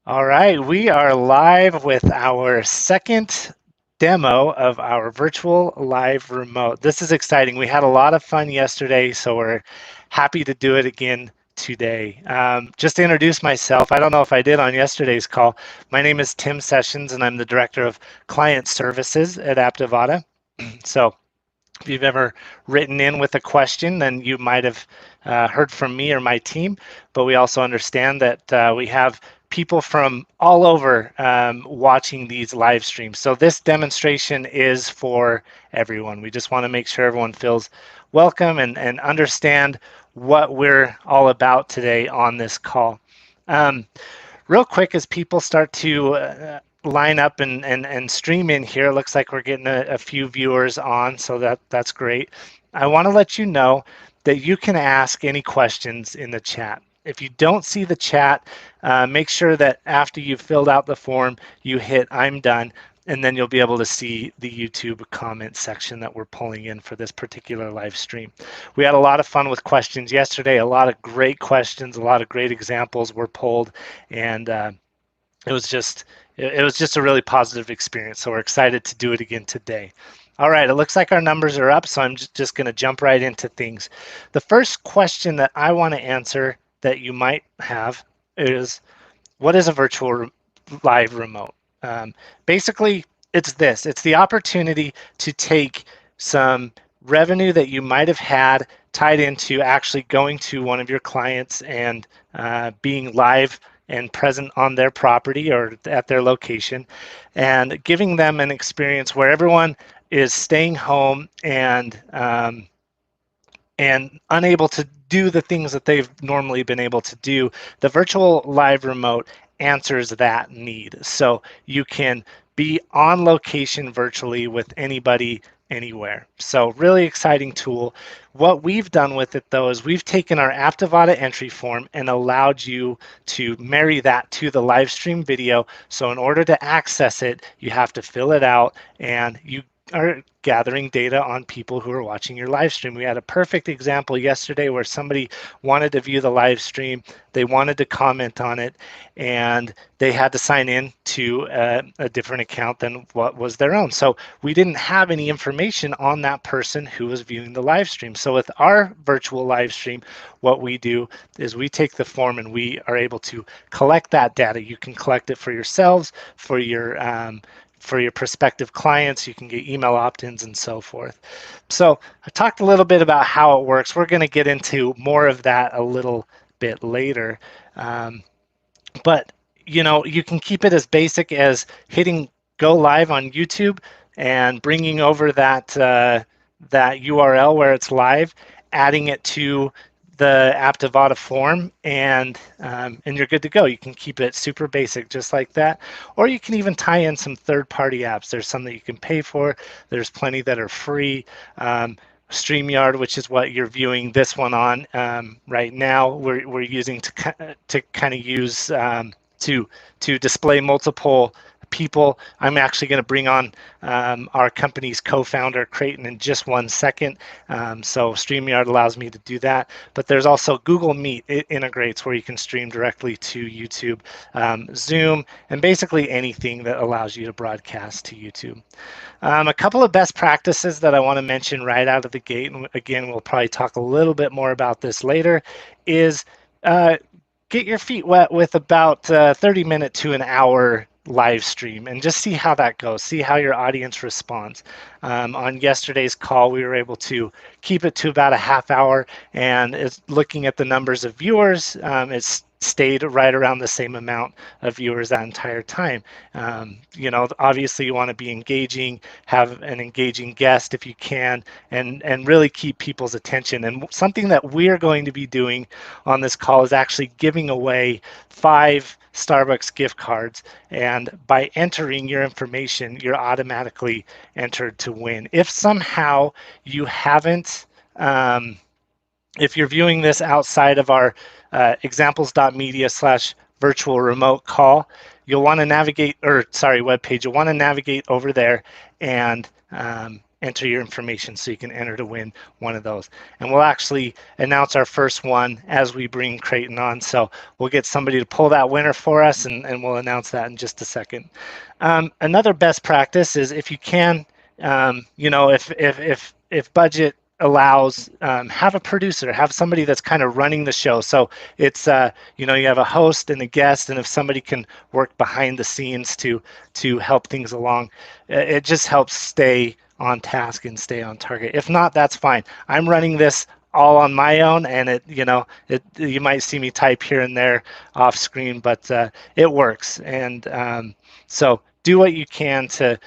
All right, we are live with our second demo of our virtual live remote. This is exciting. We had a lot of fun yesterday, so we're happy to do it again today. Just to introduce myself, I don't know if I did on yesterday's call. My name is Tim Sessions, and I'm the Director of Client Services at Aptivata. So if you've ever written in with a question, then you might have heard from me or my team, but we also understand that we have people from all over watching these live streams. So this demonstration is for everyone. We just want to make sure everyone feels welcome and understand what we're all about today on this call. Um, Real quick, as people start to line up and stream in here, it looks like we're getting a few viewers on, so that's great. I want to let you know that you can ask any questions in the chat. If you don't see the chat, make sure that after you've filled out the form, you hit I'm done, and then you'll be able to see the YouTube comment section that we're pulling in for this particular live stream. We had a lot of fun with questions yesterday, a lot of great questions, a lot of great examples were pulled, and it was just it was just a really positive experience. So we're excited to do it again today. All right, it looks like our numbers are up, so I'm just going to jump right into things. The first question that I want to answer that you might have is, what is a virtual live remote? Basically, it's this. It's the opportunity to take some revenue that you might have had tied into actually going to one of your clients and being live and present on their property or at their location, and giving them an experience where everyone is staying home and unable to do the things that they've normally been able to do. The virtual live remote answers that need. So you can be on location virtually with anybody anywhere. So really exciting tool. What we've done with it though is we've taken our Aptivata entry form and allowed you to marry that to the live stream video. So in order to access it, you have to fill it out and you are gathering data on people who are watching your live stream. We had a perfect example yesterday where somebody wanted to view the live stream, they wanted to comment on it, and they had to sign in to a different account than what was their own. So we didn't have any information on that person who was viewing the live stream. So with our virtual live stream, what we do is we take the form and we are able to collect that data. You can collect it for yourselves, for your prospective clients. You can get email opt-ins and so forth. So I talked a little bit about how it works. We're going to get into more of that a little bit later. But you can keep it as basic as hitting go live on YouTube and bringing over that URL where it's live, adding it to the Aptivata form, and you're good to go. You can keep it super basic just like that, or you can even tie in some third-party apps. There's some that you can pay for. There's plenty that are free. StreamYard, which is what you're viewing this one on right now, we're using to kind of use to display multiple people. I'm actually going to bring on our company's co-founder, Creighton, in just 1 second. So StreamYard allows me to do that. But there's also Google Meet. It integrates where you can stream directly to YouTube, Zoom, and basically anything that allows you to broadcast to YouTube. A couple of best practices that I want to mention right out of the gate, and again, we'll probably talk a little bit more about this later, is get your feet wet with about 30-minute to an hour live stream and just see how that goes, see how your audience responds. On yesterday's call, we were able to keep it to about a half hour, and it's looking at the numbers of viewers, it's stayed right around the same amount of viewers that entire time. Obviously you want to be engaging, have an engaging guest if you can, and really keep people's attention. And something that we're going to be doing on this call is actually giving away 5 Starbucks gift cards, and by entering your information, you're automatically entered to win. If somehow you haven't, if you're viewing this outside of our examples.media/virtual remote call, you'll want to navigate, or sorry, webpage, you'll want to navigate over there and enter your information so you can enter to win one of those. And we'll actually announce our first one as we bring Creighton on. So we'll get somebody to pull that winner for us, and we'll announce that in just a second. Another best practice is, if you can, if budget allows, have a producer, have somebody that's kind of running the show. So it's you have a host and a guest, and if somebody can work behind the scenes to help things along, it just helps stay on task and stay on target. If not, that's fine. I'm running this all on my own, and you might see me type here and there off screen, but it works. And so do what you can to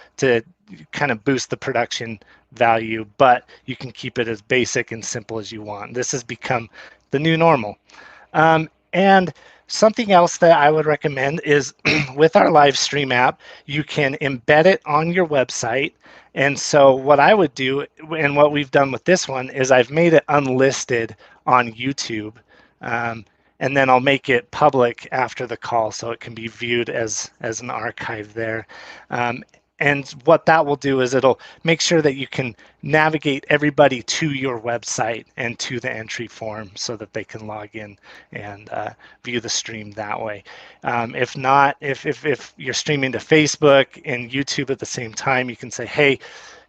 kind of boost the production value, but you can keep it as basic and simple as you want. This has become the new normal. And something else that I would recommend is with our live stream app, you can embed it on your website. And so what I would do, and what we've done with this one, is I've made it unlisted on YouTube. And then I'll make it public after the call so it can be viewed as an archive there. And what that will do is it'll make sure that you can navigate everybody to your website and to the entry form so that they can log in and view the stream that way. If not, if you're streaming to Facebook and YouTube at the same time, you can say, hey,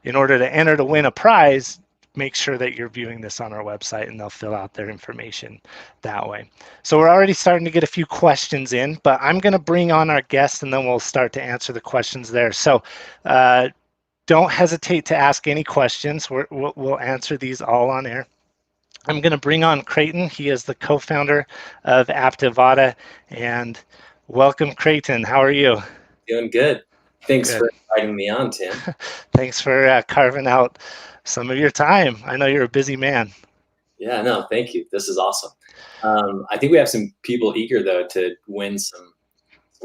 in order to enter to win a prize, make sure that you're viewing this on our website, and they'll fill out their information that way. So we're already starting to get a few questions in, but I'm going to bring on our guest, and then we'll start to answer the questions there. So don't hesitate to ask any questions. We'll answer these all on air. I'm going to bring on Creighton. He is the co-founder of Aptivata, and welcome, Creighton. How are you? Doing good. Thanks for inviting me on, Tim. Thanks for carving out some of your time. I know you're a busy man. Yeah, no, thank you. This is awesome. I think we have some people eager, though, to win some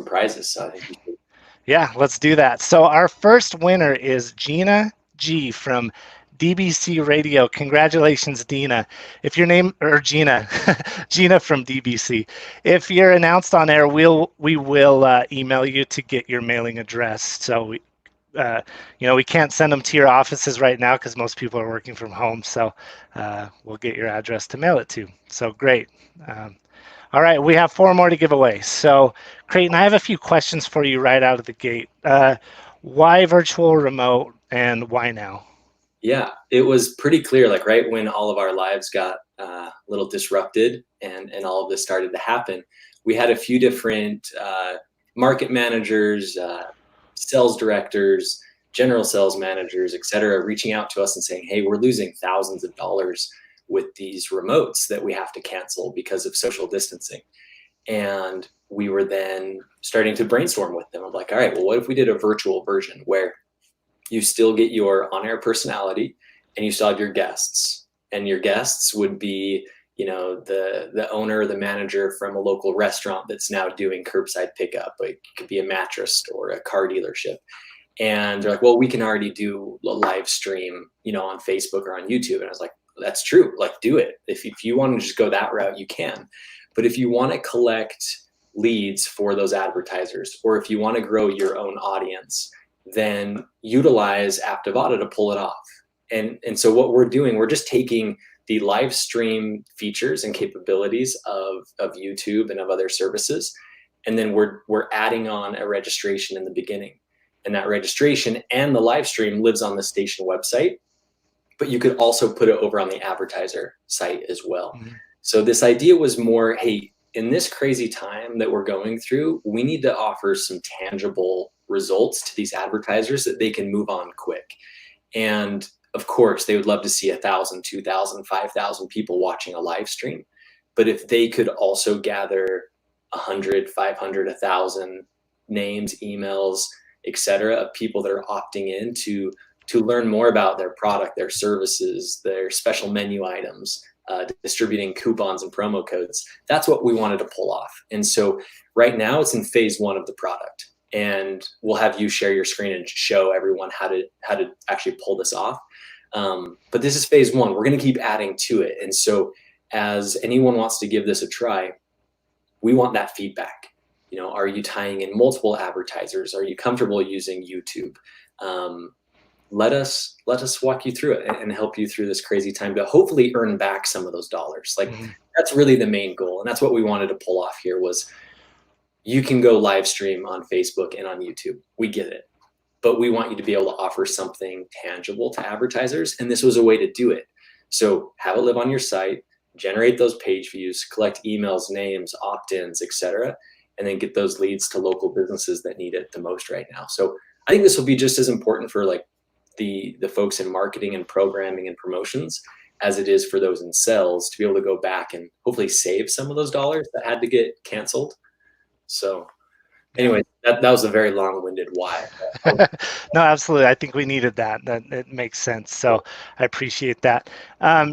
prizes. So I think we should. Yeah, let's do that. So our first winner is Gina G from DBC Radio. Congratulations, Dina. If your name, or Gina, Gina from DBC. If you're announced on air, we will email you to get your mailing address. So we can't send them to your offices right now because most people are working from home. So we'll get your address to mail it to. So great. All right, we have 4 more to give away. So Creighton, I have a few questions for you right out of the gate. Why virtual remote, and why now? Yeah, it was pretty clear, like right when all of our lives got a little disrupted and all of this started to happen, we had a few different market managers, sales directors, general sales managers, et cetera, reaching out to us and saying, hey, we're losing thousands of dollars with these remotes that we have to cancel because of social distancing. And we were then starting to brainstorm with them. I'm like, all right, well, what if we did a virtual version where you still get your on-air personality and you still have your guests, and your guests would be, the owner or the manager from a local restaurant that's now doing curbside pickup. Like, it could be a mattress store, a car dealership. And they're like, well, we can already do a live stream, on Facebook or on YouTube. And I was like, that's true. Like, do it. If you want to just go that route, you can. But if you want to collect leads for those advertisers, or if you want to grow your own audience, then utilize Aptivata to pull it off. And so what we're doing, we're just taking the live stream features and capabilities of YouTube and of other services, and then we're adding on a registration in the beginning. And that registration and the live stream lives on the station website, but you could also put it over on the advertiser site as well. Mm-hmm. So this idea was more, hey, in this crazy time that we're going through, we need to offer some tangible results to these advertisers that they can move on quick. And of course, they would love to see 1,000, 2,000, 5,000 people watching a live stream. But if they could also gather 100, 500, 1,000 names, emails, et cetera, of people that are opting in to learn more about their product, their services, their special menu items, distributing coupons and promo codes, that's what we wanted to pull off. And so right now it's in phase 1 of the product. And we'll have you share your screen and show everyone how to actually pull this off. But this is phase 1. We're going to keep adding to it. And so as anyone wants to give this a try, we want that feedback. Are you tying in multiple advertisers? Are you comfortable using YouTube? let us walk you through it and help you through this crazy time to hopefully earn back some of those dollars. Like Mhm. that's really the main goal, and that's what we wanted to pull off here was you can go live stream on Facebook and on YouTube. We get it. But we want you to be able to offer something tangible to advertisers. And this was a way to do it. So have it live on your site, generate those page views, collect emails, names, opt-ins, etc., and then get those leads to local businesses that need it the most right now. So I think this will be just as important for like the folks in marketing and programming and promotions as it is for those in sales to be able to go back and hopefully save some of those dollars that had to get canceled. So Yeah. anyway, that was a very long-winded why. No, absolutely. I think we needed that. That it makes sense. So I appreciate that.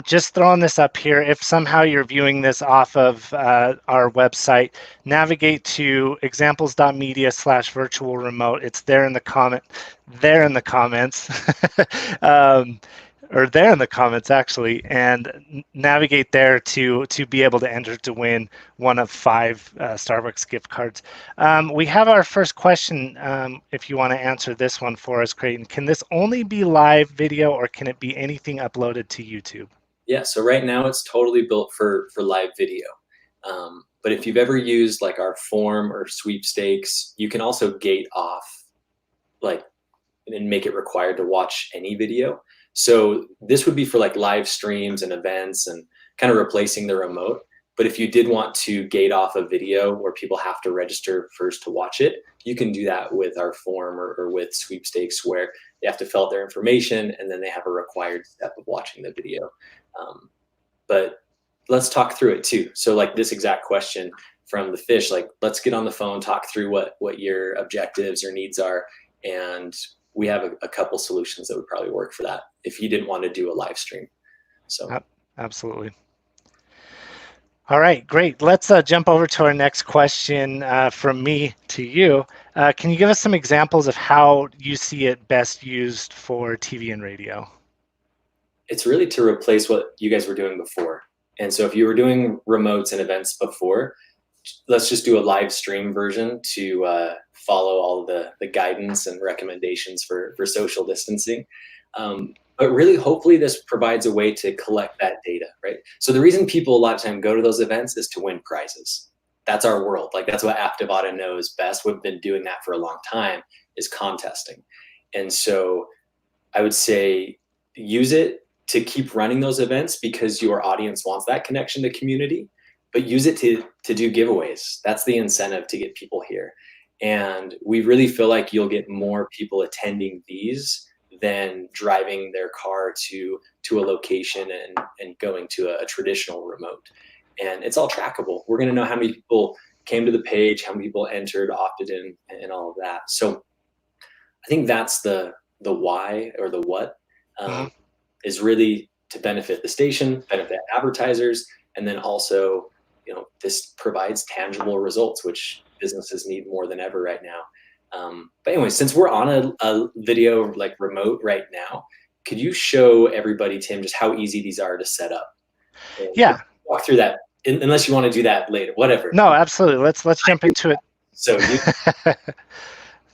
Just throwing this up here. If somehow you're viewing this off of our website, navigate to examples.media/virtual remote. It's there in the comment, there in the comments. um, or there in the comments actually, and navigate there to be able to enter to win one of 5 Starbucks gift cards. We have our first question. If you want to answer this one for us, Creighton, can this only be live video or can it be anything uploaded to YouTube? Yeah, so right now it's totally built for live video. But if you've ever used like our form or sweepstakes, you can also gate off like and make it required to watch any video. So this would be for like live streams and events and kind of replacing the remote. But if you did want to gate off a video where people have to register first to watch it, you can do that with our form or with sweepstakes where they have to fill out their information and then they have a required step of watching the video. But let's talk through it too. So like this exact question from the fish, like let's get on the phone, talk through what your objectives or needs are. And we have a couple solutions that would probably work for that if you didn't want to do a live stream. So Absolutely. All right, great. Let's jump over to our next question from me to you. Can you give us some examples of how you see it best used for TV and radio? it's really to replace what you guys were doing before. And so if you were doing remotes and events before, let's just do a live stream version to follow all the guidance and recommendations for social distancing. But really, hopefully, this provides a way to collect that data, right? So the reason people a lot of time go to those events is to win prizes. That's our world. Like that's what Aptivata knows best. We've been doing that for a long time is contesting. And so I would say use it to keep running those events because your audience wants that connection to community, but use it to do giveaways. That's the incentive to get people here. And we really feel like you'll get more people attending these than driving their car to a location and going to a traditional remote. And it's all trackable. We're going to know how many people came to the page, how many people entered, opted in, and all of that. So I think that's the why or the what is really to benefit the station, benefit advertisers, and then also, this provides tangible results, which businesses need more than ever right now. But anyway, since we're on a video like remote right now, could you show everybody, Tim, just how easy these are to set up? And Yeah. walk through that, unless you want to do that later, whatever. No, absolutely. Let's jump into it. So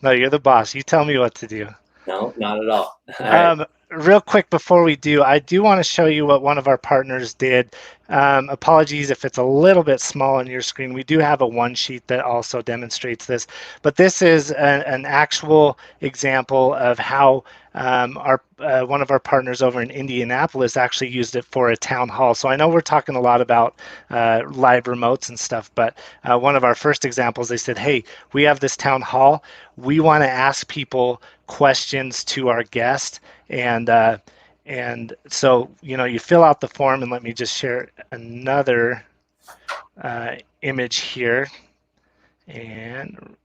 No, you're the boss. You tell me what to do. no, not at all. All right. Real quick before we do, I do want to show you what one of our partners did. Apologies if it's a little bit small on your screen. We do have a one sheet that also demonstrates this, but this is an actual example of how our one of our partners over in Indianapolis actually used it for a town hall. So I know we're talking a lot about live remotes and stuff, but one of our first examples, they said, hey, we have this town hall. We want to ask people questions to our guest, and so you fill out the form, and let me just share another image here, and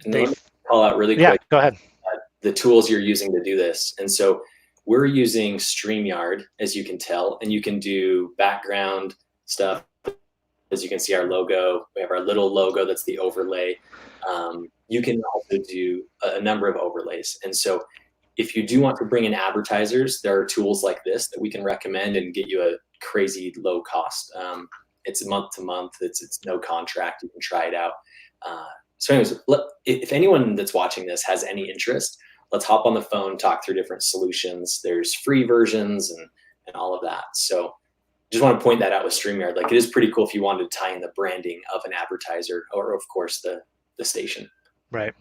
let me call out really quick. Go ahead. The tools you're using to do this. And so we're using StreamYard, as you can tell, and you can do background stuff. As you can see our logo, we have our little logo that's the overlay. You can also do a number of overlays. And so if you do want to bring in advertisers, there are tools like this that we can recommend and get you a crazy low cost. It's month to month. It's no contract. You can try it out. So anyways, if anyone that's watching this has any interest, let's hop on the phone, talk through different solutions. There's free versions and all of that. So just want to point that out with StreamYard. Like, it is pretty cool if you wanted to tie in the branding of an advertiser, or of course the station. Right.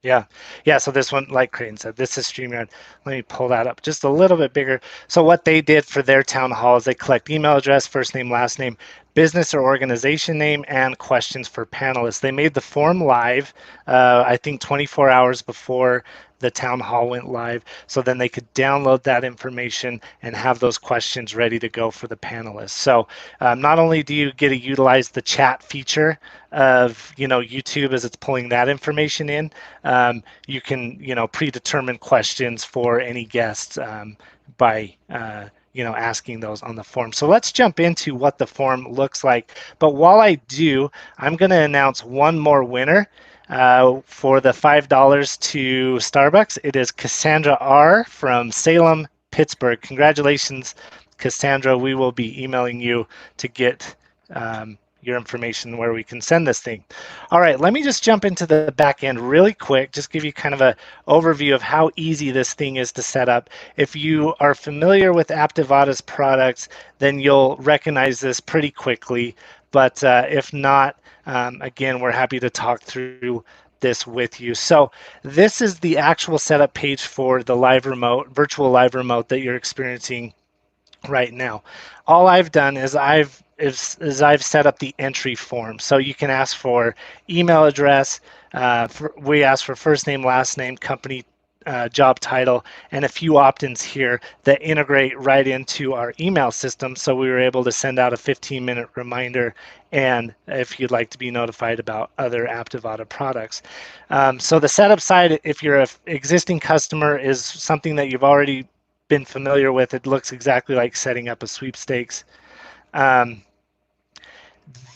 Yeah. Yeah. So this one, like Creighton said, this is StreamYard. Let me pull that up just a little bit bigger. So what they did for their town hall is they collect email address, first name, last name, business or organization name, and questions for panelists. They made the form live, I think 24 hours before the town hall went live. So then they could download that information and have those questions ready to go for the panelists. So not only do you get to utilize the chat feature of YouTube as it's pulling that information in, you can predetermine questions for any guests by asking those on the form. So let's jump into what the form looks like. But while I do, I'm going to announce one more winner for the $5 to Starbucks. It is Cassandra R. from Salem, Pittsburgh. Congratulations, Cassandra. We will be emailing you to get your information where we can send this thing. All right, let me just jump into the back end really quick, just give you kind of an overview of how easy this thing is to set up. If you are familiar with Aptivata's products, then you'll recognize this pretty quickly. But if not, again, we're happy to talk through this with you. So this is the actual setup page for the live remote, virtual live remote that you're experiencing right now. All I've done is I've set up the entry form. So you can ask for email address. We ask for first name, last name, company, job title, and a few opt-ins here that integrate right into our email system. So we were able to send out a 15-minute reminder, and if you'd like to be notified about other Aptivata products. So the setup side, if you're an existing customer, is something that you've already been familiar with. It looks exactly like setting up a sweepstakes.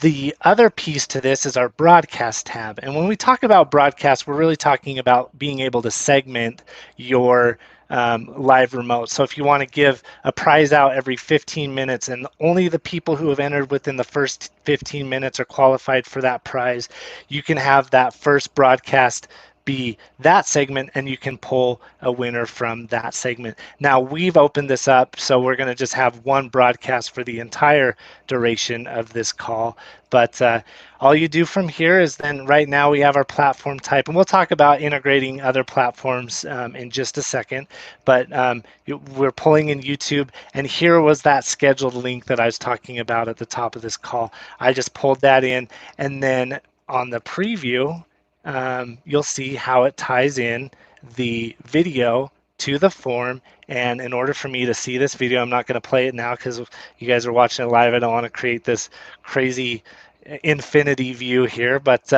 The other piece to this is our broadcast tab. And when we talk about broadcast, we're really talking about being able to segment your live remote. So if you want to give a prize out every 15 minutes and only the people who have entered within the first 15 minutes are qualified for that prize, you can have that first broadcast be that segment, and you can pull a winner from that segment. Now we've opened this up, so we're going to just have one broadcast for the entire duration of this call. But all you do from here is then right now we have our platform type, and we'll talk about integrating other platforms in just a second. But we're pulling in YouTube, and here was that scheduled link that I was talking about at the top of this call. I just pulled that in, and then on the preview, you'll see how it ties in the video to the form. And in order for me to see this video, I'm not going to play it now because you guys are watching it live. I don't want to create this crazy infinity view here, but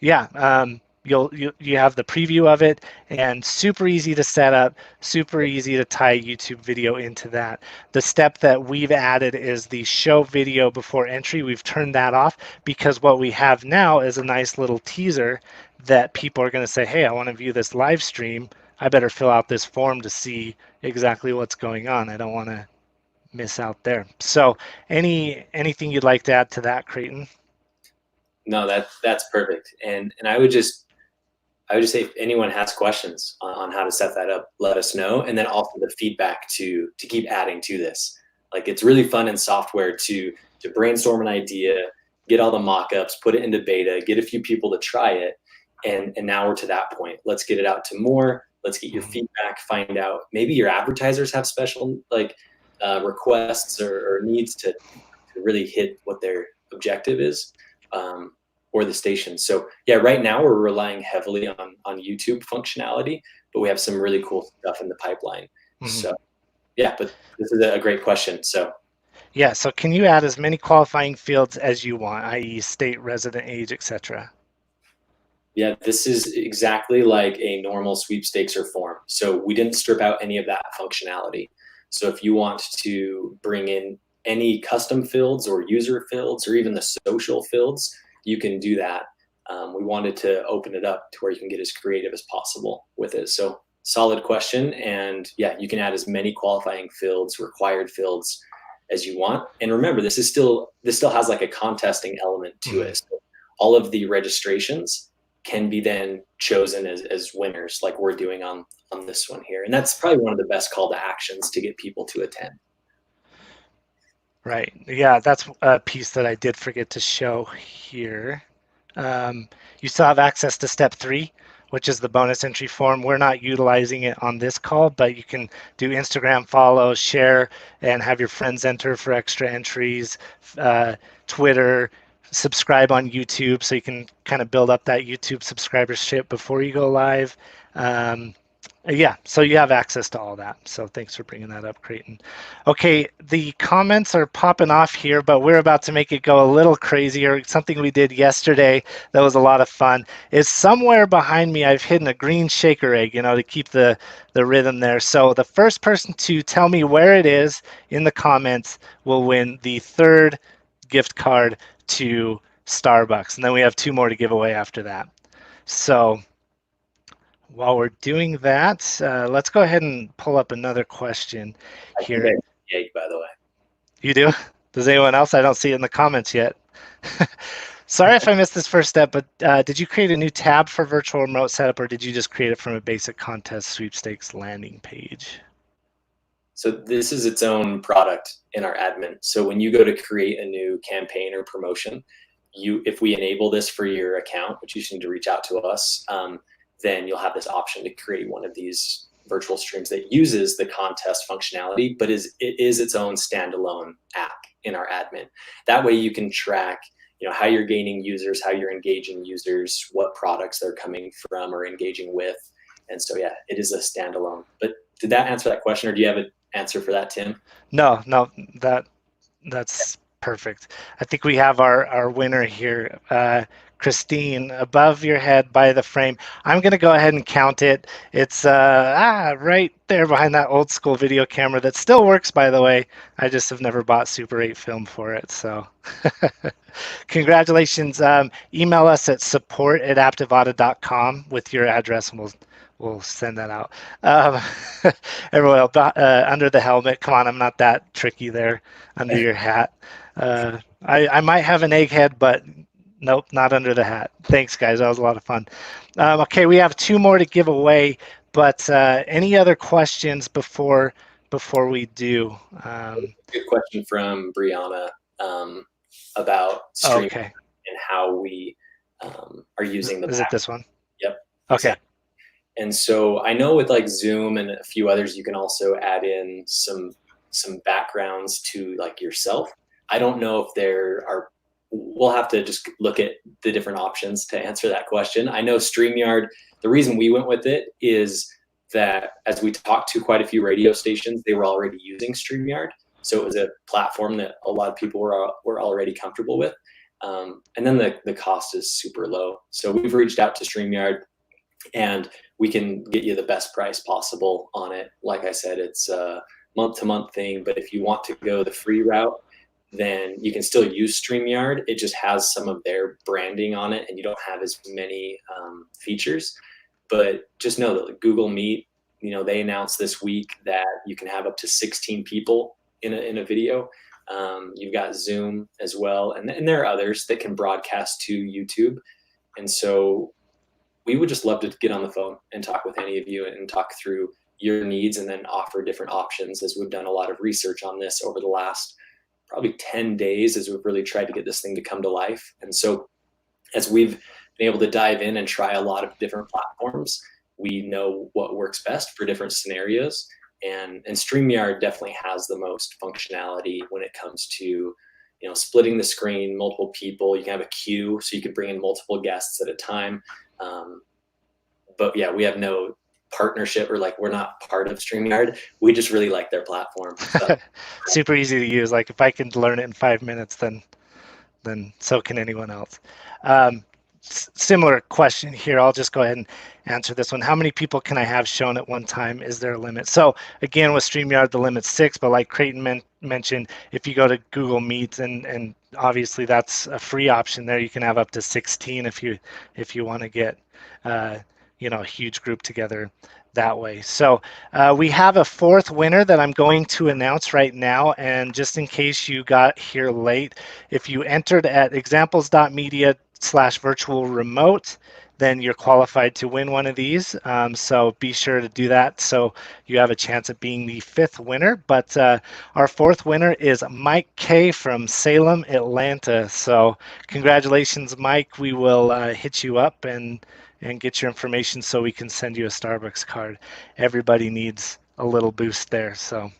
you have the preview of it, and super easy to set up, super easy to tie YouTube video into that. The step that we've added is the show video before entry. We've turned that off because what we have now is a nice little teaser that people are going to say, hey, I want to view this live stream. I better fill out this form to see exactly what's going on. I don't want to miss out there. So anything you'd like to add to that, Creighton? No, that's perfect. And I would just say if anyone has questions on how to set that up, let us know. And then also the feedback to keep adding to this. Like, it's really fun in software to brainstorm an idea, get all the mock-ups, put it into beta, get a few people to try it. And now we're to that point. Let's get it out to more. Let's get your feedback, find out. Maybe your advertisers have special requests or needs to really hit what their objective is. Or the station. So yeah, right now we're relying heavily on YouTube functionality, but we have some really cool stuff in the pipeline. So yeah, but this is a great question. So yeah, so can you add as many qualifying fields as you want, i.e. state, resident, age, etc.? Yeah, this is exactly like a normal sweepstakes or form. So we didn't strip out any of that functionality. So if you want to bring in any custom fields or user fields or even the social fields, you can do that. We wanted to open it up to where you can get as creative as possible with it. So solid question. And yeah, you can add as many qualifying fields, required fields as you want. And remember, this still has like a contesting element to it. So all of the registrations can be then chosen as winners, like we're doing on this one here. And that's probably one of the best call to actions to get people to attend. Right. Yeah, that's a piece that I did forget to show here. You still have access to step 3, which is the bonus entry form. We're not utilizing it on this call, but you can do Instagram follow, share, and have your friends enter for extra entries, Twitter, subscribe on YouTube so you can kind of build up that YouTube subscribership before you go live. Yeah, so you have access to all that. So thanks for bringing that up, Creighton. Okay, the comments are popping off here, but we're about to make it go a little crazier. Something we did yesterday that was a lot of fun is somewhere behind me I've hidden a green shaker egg, to keep the rhythm there. So the first person to tell me where it is in the comments will win the 3rd gift card to Starbucks. And then we have 2 more to give away after that. So while we're doing that, let's go ahead and pull up another question here. By the way. You do? Does anyone else? I don't see it in the comments yet. Sorry if I missed this first step, but did you create a new tab for virtual remote setup, or did you just create it from a basic contest sweepstakes landing page? So this is its own product in our admin. So when you go to create a new campaign or promotion, if we enable this for your account, which you just need to reach out to us, then you'll have this option to create one of these virtual streams that uses the contest functionality, but it is its own standalone app in our admin. That way you can track, how you're gaining users, how you're engaging users, what products they're coming from or engaging with. And so, yeah, it is a standalone. But did that answer that question, or do you have an answer for that, Tim? No, that's perfect. I think we have our winner here. Christine, above your head by the frame. I'm going to go ahead and count it. It's right there behind that old school video camera that still works, by the way. I just have never bought Super 8 film for it. So congratulations. Email us at support@aptivauto.com with your address, and we'll send that out. Everyone else, under the helmet. Come on, I'm not that tricky there under your hat. I might have an egghead, but nope, not under the hat. Thanks, guys. That was a lot of fun. Okay, we have 2 more to give away, but any other questions before we do? Good question from Brianna about streaming and how we are using the. Is it this one? Yep. Okay. Exactly. And so I know with like Zoom and a few others, you can also add in some backgrounds to like yourself. I don't know if there are. We'll have to just look at the different options to answer that question. I know StreamYard, the reason we went with it is that as we talked to quite a few radio stations, they were already using StreamYard. So it was a platform that a lot of people were already comfortable with. And then the cost is super low. So we've reached out to StreamYard and we can get you the best price possible on it. Like I said, it's a month-to-month thing, but if you want to go the free route, then you can still use StreamYard. It just has some of their branding on it and you don't have as many features. But just know that Google Meet, they announced this week that you can have up to 16 people in a video. You've got Zoom as well. And there are others that can broadcast to YouTube. And so we would just love to get on the phone and talk with any of you and talk through your needs and then offer different options, as we've done a lot of research on this over the last probably 10 days as we've really tried to get this thing to come to life. And so as we've been able to dive in and try a lot of different platforms, we know what works best for different scenarios. And StreamYard definitely has the most functionality when it comes to, splitting the screen, multiple people. You can have a queue, so you could bring in multiple guests at a time. But yeah, we have no partnership or we're not part of StreamYard. We just really like their platform. So. Super easy to use. Like if I can learn it in 5 minutes, then so can anyone else. Similar question here. I'll just go ahead and answer this one. How many people can I have shown at one time? Is there a limit? So again, with StreamYard, the limit's 6, but like Creighton mentioned, if you go to Google Meet and obviously that's a free option there, you can have up to 16 if you want to get a huge group together that way. So we have a 4th winner that I'm going to announce right now. And just in case you got here late, if you entered at examples.media virtual remote, then you're qualified to win one of these. So be sure to do that so you have a chance at being the fifth winner. But our fourth winner is Mike K from Salem, Atlanta. So congratulations, Mike. We will hit you up and get your information so we can send you a Starbucks card. Everybody needs a little boost there. So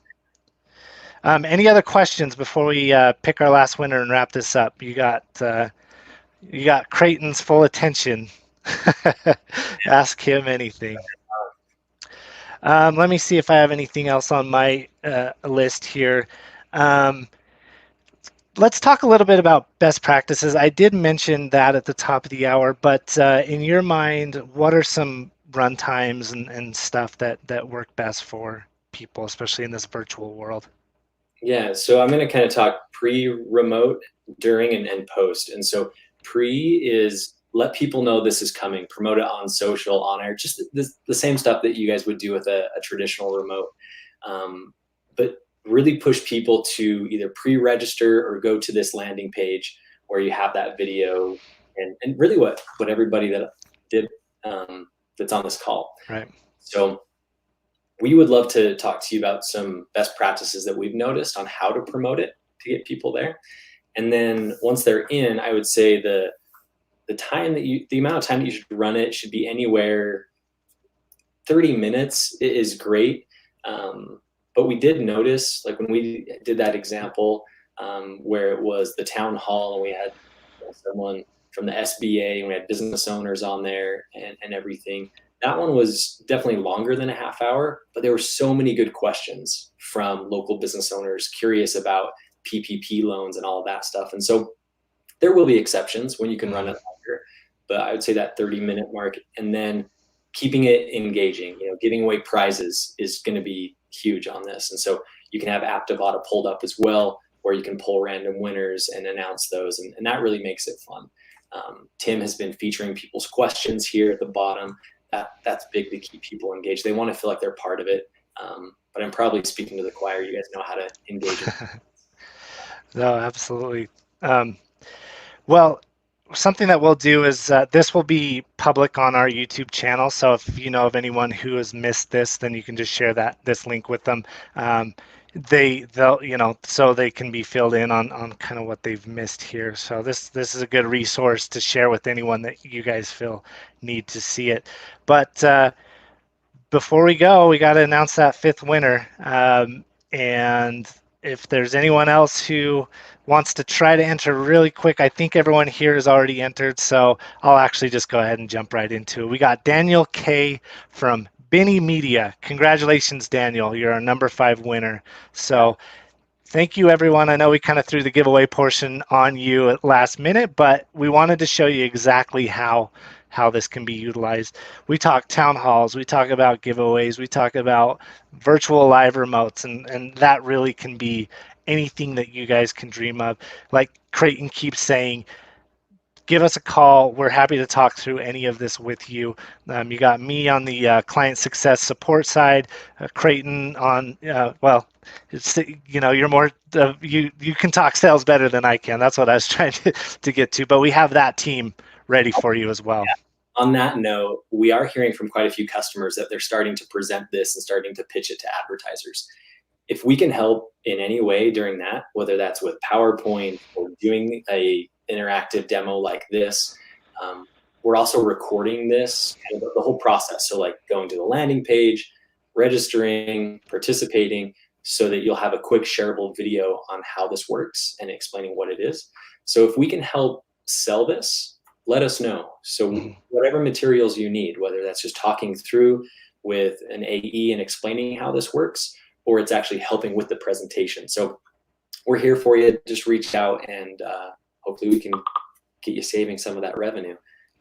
any other questions before we pick our last winner and wrap this up? You got Creighton's full attention. Ask him anything. Let me see if I have anything else on my list here. Um, let's talk a little bit about best practices. I did mention that at the top of the hour, but in your mind, what are some run times and stuff that work best for people, especially in this virtual world? Yeah, so I'm going to kind of talk pre-remote, during, and post. And so pre is let people know this is coming, promote it on social, on air, just the same stuff that you guys would do with a traditional remote. But really push people to either pre-register or go to this landing page where you have that video and really what everybody that did that's on this call. Right. So we would love to talk to you about some best practices that we've noticed on how to promote it to get people there. And then once they're in, I would say the amount of time that you should run it should be anywhere 30 minutes is great. But we did notice, like when we did that example where it was the town hall and we had someone from the SBA and we had business owners on there and everything. That one was definitely longer than a half hour, but there were so many good questions from local business owners curious about PPP loans and all of that stuff. And so there will be exceptions when you can run it longer, but I would say that 30-minute mark, and then keeping it engaging, giving away prizes is going to be huge on this. And so you can have Aptivata pulled up as well, where you can pull random winners and announce those. And that really makes it fun. Tim has been featuring people's questions here at the bottom. That's big to keep people engaged. They want to feel like they're part of it. But I'm probably speaking to the choir. You guys know how to engage it. No, absolutely. Well, something that we'll do is this will be public on our YouTube channel. So if you know of anyone who has missed this, then you can just share this link with them. They'll so they can be filled in on kind of what they've missed here. So this is a good resource to share with anyone that you guys feel need to see it. But before we go, we got to announce that fifth winner. And if there's anyone else who wants to try to enter really quick, I think everyone here has already entered, so I'll actually just go ahead and jump right into it. We got Daniel K from Binny Media. Congratulations, Daniel. You're our number 5 winner. So thank you, everyone. I know we kind of threw the giveaway portion on you at last minute, but we wanted to show you exactly how this can be utilized. We talk town halls, we talk about giveaways, we talk about virtual live remotes, and that really can be anything that you guys can dream of. Like Creighton keeps saying, give us a call. We're happy to talk through any of this with you. You got me on the client success support side, Creighton on, well, it's, you're more, you can talk sales better than I can. That's what I was trying to get to, but we have that team ready for you as well. Yeah. On that note, we are hearing from quite a few customers that they're starting to present this and starting to pitch it to advertisers. If we can help in any way during that, whether that's with PowerPoint or doing a interactive demo like this, we're also recording this, kind of the whole process. So like going to the landing page, registering, participating, so that you'll have a quick shareable video on how this works and explaining what it is. So if we can help sell this, let us know. So whatever materials you need, whether that's just talking through with an AE and explaining how this works, or it's actually helping with the presentation. So we're here for you. Just reach out and hopefully we can get you saving some of that revenue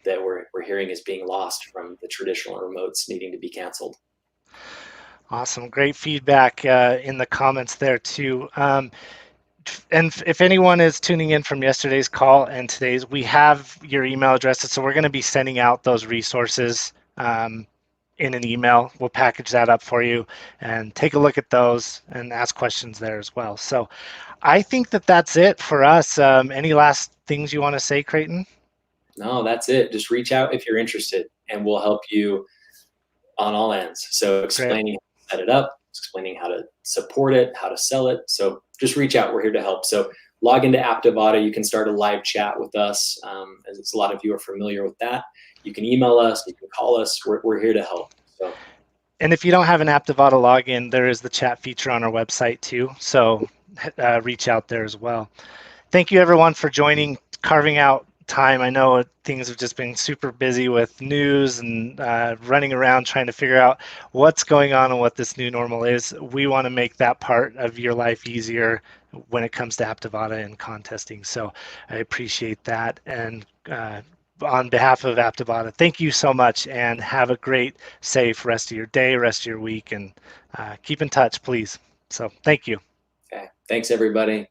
that we're hearing is being lost from the traditional remotes needing to be canceled. Awesome. Great feedback in the comments there too. And if anyone is tuning in from yesterday's call and today's, we have your email addresses. So we're going to be sending out those resources in an email. We'll package that up for you and take a look at those and ask questions there as well. So I think that's it for us. Any last things you want to say, Creighton? No, that's it. Just reach out if you're interested, and we'll help you on all ends. So Great. explaining how to set it up, explaining how to support it, how to sell it. So just reach out. We're here to help. So log into Aptivata. You can start a live chat with us, as a lot of you are familiar with that. You can email us. You can call us. We're here to help. So. And if you don't have an Aptivata login, there is the chat feature on our website too. So reach out there as well. Thank you everyone for joining, carving out time. I know things have just been super busy with news and running around trying to figure out what's going on and what this new normal is. We want to make that part of your life easier when it comes to Aptivata and contesting. So I appreciate that. And on behalf of Aptivata, thank you so much and have a great, safe rest of your day, rest of your week, and keep in touch, please. So thank you. Okay. Thanks, everybody.